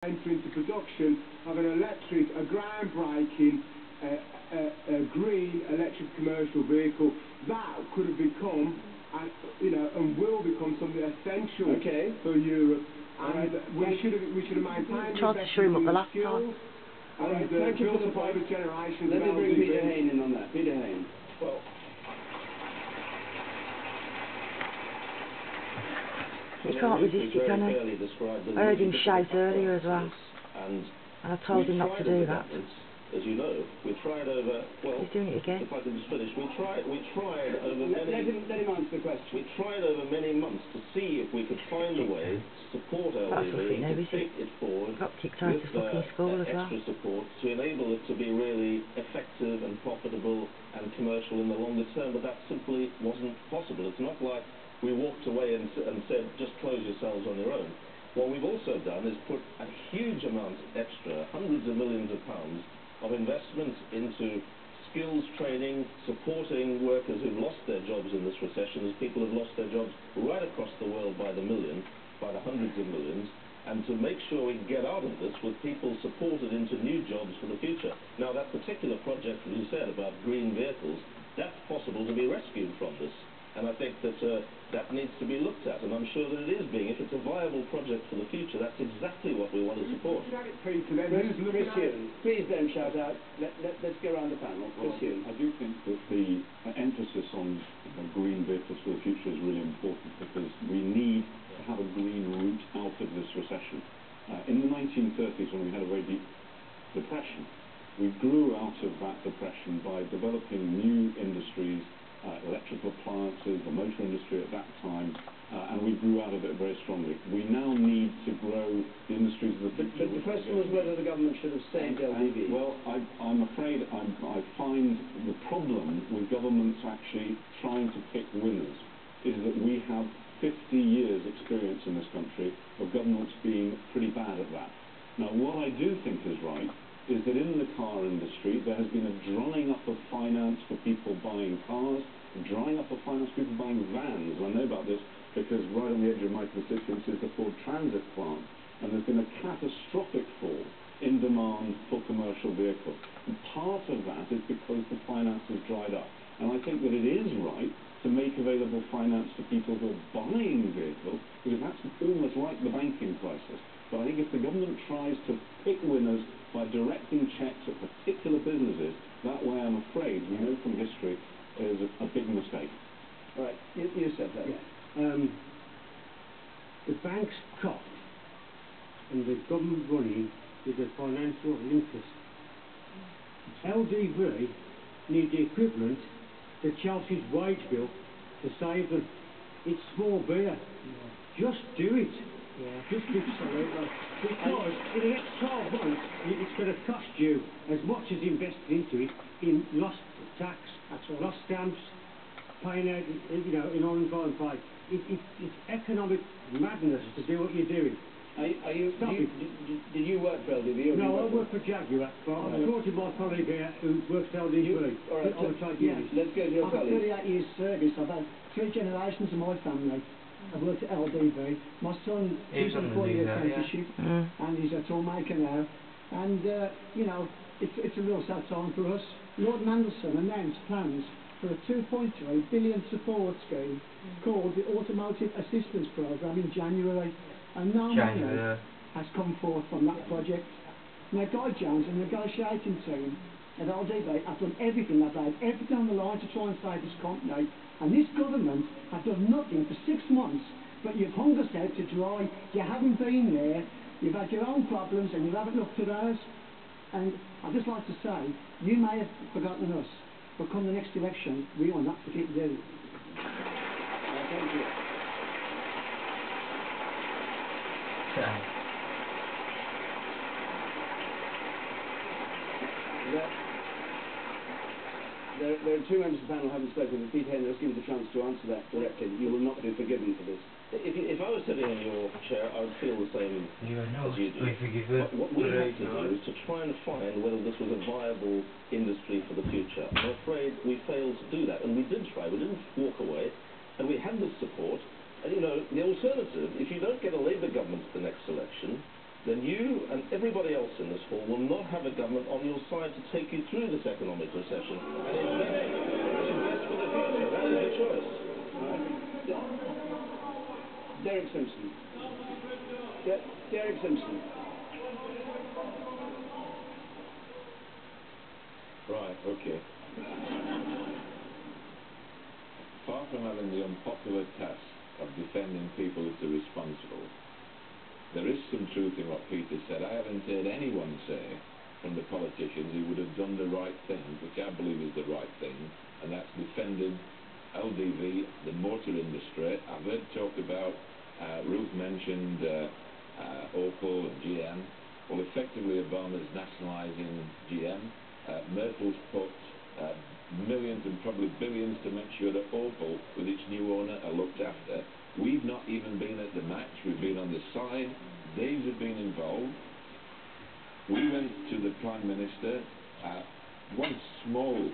enter into production of a groundbreaking green electric commercial vehicle that could have become, and will become something essential for Europe. And we should have maintained tried to show him up the last time. And build up over generations. Let me bring Peter Hain in on that. Peter Hain. Well, You can't resist it, can you? I heard him shout earlier as well. And I told him not to do that. As you know, we tried over, well, he's doing it again. If I can just finish, we tried over many... Let him answer the question. We tried over many months to see if we could find a way to support LDV, to take it forward got kicked out of fucking school as well. Extra support to enable it to be really effective and profitable and commercial in the longer term, but that simply wasn't possible. It's not like we walked away and said, just close yourselves on your own. What we've also done is put a huge amount extra, hundreds of millions of pounds, of investment into skills training, supporting workers who've lost their jobs in this recession, as people have lost their jobs right across the world by the million, by the hundreds of millions, and to make sure we can get out of this with people supported into new jobs for the future. Now, that particular project, as you said, about green vehicles, that's possible to be rescued from this. And I think that that needs to be looked at, and I'm sure that it is being. If it's a viable project for the future, that's exactly what we want to support. Chris Hume, please don't shout out. Let's go around the panel. Chris Hume. I do think that the emphasis on green vehicles for the future is really important, because we need to have a green route out of this recession. In the 1930s, when we had a very deep depression, we grew out of that depression by developing new industries, electrical appliances, the motor industry at that time, and we grew out of it very strongly. We now need to grow the industries of the future. But the question was whether the government should have saved LDV. Well, I'm afraid I find the problem with governments actually trying to pick winners is that we have 50 years experience in this country of governments being pretty bad at that. Now, what I do think is right is that in the car industry there has been a drying up of finance for people buying cars, a drying up of finance for people buying vans. I know about this because right on the edge of my constituency is the Ford Transit plant, and there's been a catastrophic fall in demand for commercial vehicles. And part of that is because the finance has dried up. And I think that it is right to make available finance to people who are buying vehicles, because that's almost like the banking crisis. But I think if the government tries to pick winners by directing checks at particular businesses, that way, I'm afraid, we know from history, is a big mistake. All right, you said that. Yeah. The banks cop and the government running with the financial interest. LDV need the equivalent to Chelsea's wage bill to save them. It's small beer. Just do it. Just absolutely. Because in the next 12 months, it's going to cost you as much as invested into it in lost tax, lost stamps, paying out, in on-time pay. It's economic madness to do what you're doing. Did you work for LDV? No, I work for Jaguar, but I'm talking to my colleague here who works for LDV. All right, let's go to your colleague. I've got 38 years service. I've had 3 generations of my family. I've worked at LDV. My son is on a 4-year apprenticeship, and he's a toolmaker now. And, it's a real sad time for us. Lord Mandelson announced plans for a 2.3 billion support scheme called the Automotive Assistance Programme in January. And no money has come forth from that project. Now, Guy Jones and the negotiating team at LDV have done everything. They've laid everything on the line to try and save this company. And this government has done nothing for 6 months, but you've hung us out to dry. You haven't been there. You've had your own problems and you haven't looked at ours. And I'd just like to say, you may have forgotten us, but come the next election, we will not forget you. Thank you. There are 2 members of the panel who haven't spoken. Peter Hain, let's give you the chance to answer that directly. You will not be forgiven for this. If I was sitting in your chair, I would feel the same as you do. What we have to do is to try and find whether this was a viable industry for the future. I'm afraid we failed to do that, and we did try. We didn't walk away, and we had this support. And the alternative, if you don't get a Labour government at the next election, then you and everybody else in this hall will not have a government on your side to take you through this economic recession. And invest for the future. That is the choice. Derek Simpson. Derek Simpson. Right, okay. Far from having the unpopular task of defending people that are responsible, there is some truth in what Peter said. I haven't heard anyone say from the politicians who would have done the right thing, which I believe is the right thing, and that's defended LDV, the motor industry. I've heard talk about, Ruth mentioned Opel and GM. Well, effectively Obama's nationalising GM. Merkel's put millions and probably billions to make sure that Opel, with its new owner, are looked after. We've not even been at the match. We've been on the side. Daves have been involved. We went to the Prime Minister. One small